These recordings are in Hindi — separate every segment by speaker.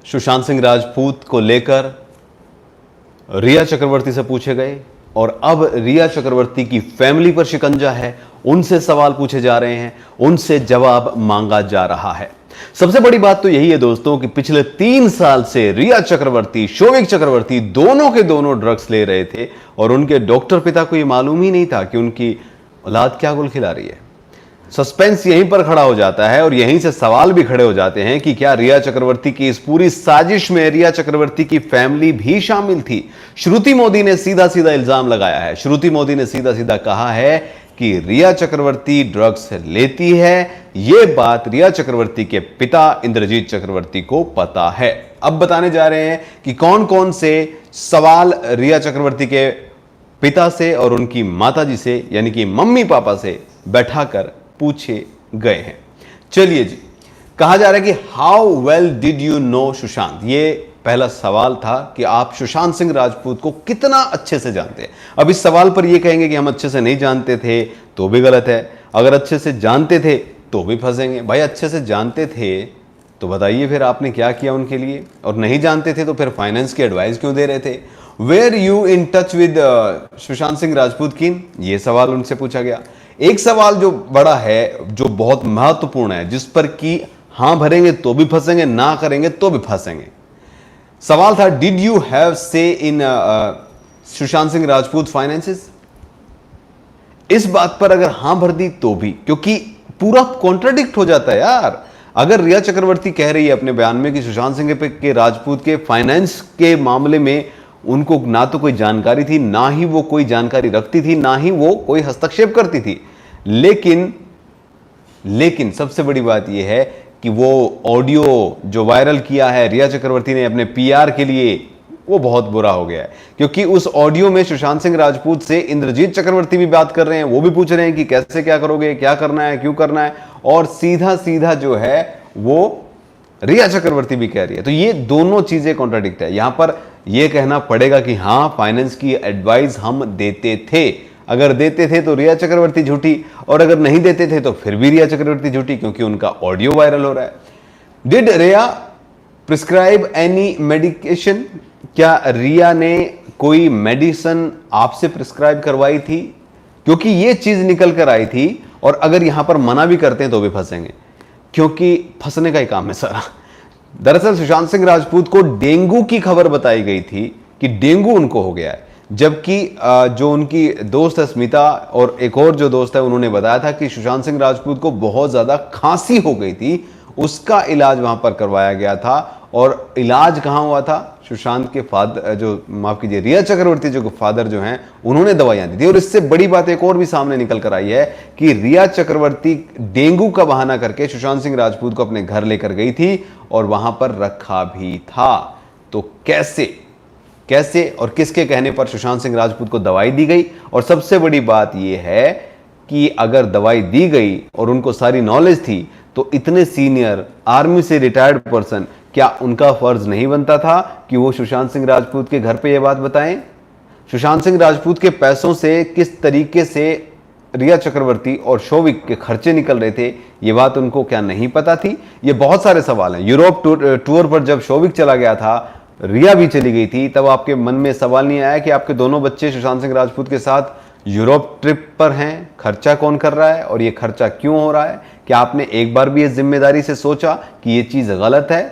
Speaker 1: सुशांत सिंह राजपूत को लेकर रिया चक्रवर्ती से पूछे गए और अब रिया चक्रवर्ती की फैमिली पर शिकंजा है, उनसे सवाल पूछे जा रहे हैं, उनसे जवाब मांगा जा रहा है। सबसे बड़ी बात तो यही है दोस्तों कि पिछले 3 साल से रिया चक्रवर्ती, शोविक चक्रवर्ती दोनों के दोनों ड्रग्स ले रहे थे और उनके डॉक्टर पिता को यह मालूम ही नहीं था कि उनकी औलाद क्या गुल खिला रही है। सस्पेंस यहीं पर खड़ा हो जाता है और यहीं से सवाल भी खड़े हो जाते हैं कि क्या रिया चक्रवर्ती की इस पूरी साजिश में रिया चक्रवर्ती की फैमिली भी शामिल थी। श्रुति मोदी ने सीधा सीधा इल्जाम लगाया है, श्रुति मोदी ने सीधा सीधा कहा है कि रिया चक्रवर्ती ड्रग्स लेती है। यह बात रिया चक्रवर्ती के पिता इंद्रजीत चक्रवर्ती को पता है। अब बताने जा रहे हैं कि कौन कौन से सवाल रिया चक्रवर्ती के पिता से और उनकी माताजी से यानी कि मम्मी पापा से बैठाकर पूछे गए हैं। चलिए जी, कहा जा रहा है कि how well did you know Sushant. ये पहला सवाल था कि आप सुशांत सिंह राजपूत को कितना अच्छे से जानते हैं। अब इस सवाल पर यह कहेंगे कि हम अच्छे से नहीं जानते थे तो भी गलत है, अगर अच्छे से जानते थे तो भी फंसेंगे। भाई अच्छे से जानते थे तो बताइए फिर आपने क्या किया उनके लिए, और नहीं जानते थे तो फिर फाइनेंस की एडवाइस क्यों दे रहे थे। Were you in touch with Sushant Singh Rajput की, यह सवाल उनसे पूछा गया। एक सवाल जो बड़ा है, जो बहुत महत्वपूर्ण है, जिस पर कि हां भरेंगे तो भी फंसेंगे, ना करेंगे तो भी फंसेंगे। सवाल था, डिड यू हैव से इन सुशांत सिंह राजपूत फाइनेंसेस। इस बात पर अगर हां भर दी तो भी, क्योंकि पूरा कॉन्ट्राडिक्ट हो जाता है यार। अगर रिया चक्रवर्ती कह रही है अपने बयान में कि सुशांत सिंह के राजपूत के फाइनेंस के मामले में उनको ना तो कोई जानकारी थी, ना ही वो कोई जानकारी रखती थी, ना ही वो कोई हस्तक्षेप करती थी, लेकिन सबसे बड़ी बात यह है कि वो ऑडियो जो वायरल किया है रिया चक्रवर्ती ने अपने पीआर के लिए, वो बहुत बुरा हो गया है। क्योंकि उस ऑडियो में सुशांत सिंह राजपूत से इंद्रजीत चक्रवर्ती भी बात कर रहे हैं, वो भी पूछ रहे हैं कि कैसे क्या करोगे, क्या करना है, क्यों करना है, और सीधा सीधा जो है वो रिया चक्रवर्ती भी कह रही है। तो ये दोनों चीजें कॉन्ट्राडिक्ट है। यहां पर यह कहना पड़ेगा कि हां फाइनेंस की एडवाइस हम देते थे, अगर देते थे तो रिया चक्रवर्ती झूठी, और अगर नहीं देते थे तो फिर भी रिया चक्रवर्ती झूठी, क्योंकि उनका ऑडियो वायरल हो रहा है। Did Rhea prescribe any medication, क्या रिया ने कोई मेडिसिन आपसे प्रिस्क्राइब करवाई थी, क्योंकि यह चीज निकल कर आई थी। और अगर यहां पर मना भी करते हैं तो भी फंसेंगे, क्योंकि फंसने का ही काम है सारा। दरअसल सुशांत सिंह राजपूत को डेंगू की खबर बताई गई थी कि डेंगू उनको हो गया है, जबकि जो उनकी दोस्त है स्मिता और एक और जो दोस्त है, उन्होंने बताया था कि सुशांत सिंह राजपूत को बहुत ज्यादा खांसी हो गई थी, उसका इलाज वहां पर करवाया गया था। और इलाज कहां हुआ था, सुशांत के फादर, जो माफ कीजिए रिया चक्रवर्ती जो फादर जो हैं, उन्होंने दवाइयां दी थी। और इससे बड़ी बात एक और भी सामने निकल कर आई है कि रिया चक्रवर्ती डेंगू का बहाना करके सुशांत सिंह राजपूत को अपने घर लेकर गई थी और वहां पर रखा भी था। तो कैसे और किसके कहने पर सुशांत सिंह राजपूत को दवाई दी गई। और सबसे बड़ी बात यह है कि अगर दवाई दी गई और उनको सारी नॉलेज थी, तो इतने सीनियर आर्मी से रिटायर्ड पर्सन, क्या उनका फर्ज नहीं बनता था कि वो सुशांत सिंह राजपूत के घर पे यह बात बताएं। सुशांत सिंह राजपूत के पैसों से किस तरीके से रिया चक्रवर्ती और शोविक के खर्चे निकल रहे थे, यह बात उनको क्या नहीं पता थी। ये बहुत सारे सवाल हैं। यूरोप टूर पर जब शोविक चला गया था, रिया भी चली गई थी, तब आपके मन में सवाल नहीं आया कि आपके दोनों बच्चे सुशांत सिंह राजपूत के साथ यूरोप ट्रिप पर हैं, खर्चा कौन कर रहा है और ये खर्चा क्यों हो रहा है। क्या आपने एक बार भी इस जिम्मेदारी से सोचा कि ये चीज गलत है।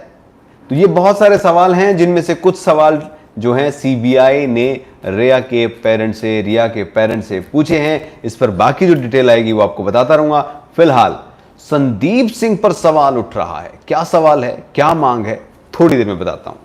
Speaker 1: तो ये बहुत सारे सवाल हैं, जिनमें से कुछ सवाल जो हैं सीबीआई ने रिया के पेरेंट्स से पूछे हैं। इस पर बाकी जो डिटेल आएगी वो आपको बताता रहूंगा। फिलहाल संदीप सिंह पर सवाल उठ रहा है। क्या सवाल है, क्या मांग है, थोड़ी देर में बताता हूं।